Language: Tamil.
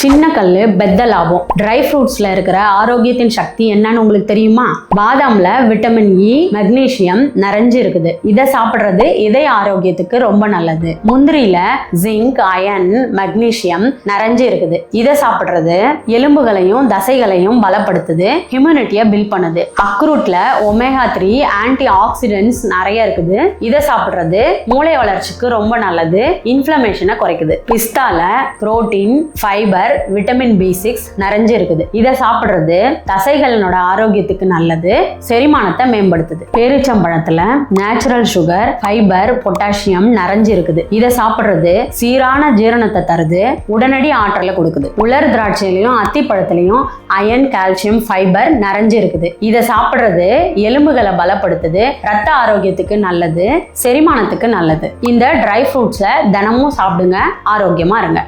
சின்ன கல்லு பெத்த லாபம். ட்ரை ஃப்ரூட்ஸ்ல இருக்கிற ஆரோக்கியத்தின் சக்தி என்னன்னு உங்களுக்கு தெரியுமா? பாதாம்ல விட்டமின் இ, மெக்னீசியம் நிறைஞ்சு இருக்குது. இதை சாப்பிடுறது இதய ஆரோக்கியத்துக்கு ரொம்ப நல்லது. முந்திரியில ஜிங்க், அயன், மெக்னீசியம் நிறைஞ்சு இருக்குது. இதை சாப்பிடுறது எலும்புகளையும் தசைகளையும் பலப்படுத்துது, இம்யூனிட்டியை பில்ட் பண்ணுது. அக்ரூட்ல ஒமேகா 3 ஆன்டி ஆக்சிடென்ட்ஸ் நிறைய இருக்குது. இதை சாப்பிடுறது மூளை வளர்ச்சிக்கு ரொம்ப நல்லது, இன்ஃப்ளமேஷனை குறைக்குது. பிஸ்தால புரோட்டீன், ஃபைபர், விட்டமின் B6 நிறைஞ்சு இருக்குது. இதை சாப்பிடுறது தசைகளோட ஆரோக்கியத்துக்கு நல்லது, செரிமானத்தை மேம்படுத்துது. பேரிச்சம்பழத்துல நேச்சுரல் சுகர், ஃபைபர், பொட்டாசியம் நிறைஞ்சு இருக்குது. இதை சாப்பிடுறது சீரான ஜீரணத்தை தருது, உடனடி ஆற்றலை கொடுக்குது. உலர் திராட்சையிலையும் அத்திப்பழத்திலையும் அயன், கால்சியம், ஃபைபர் நிறைஞ்சு இருக்குது. இதை சாப்பிடுறது எலும்புகளை பலப்படுத்துது, ரத்த ஆரோக்கியத்துக்கு நல்லது, செரிமானத்துக்கு நல்லது. இந்த ட்ரை ஃப்ரூட்ஸை தினமும் சாப்பிடுங்க, ஆரோக்கியமா இருங்க.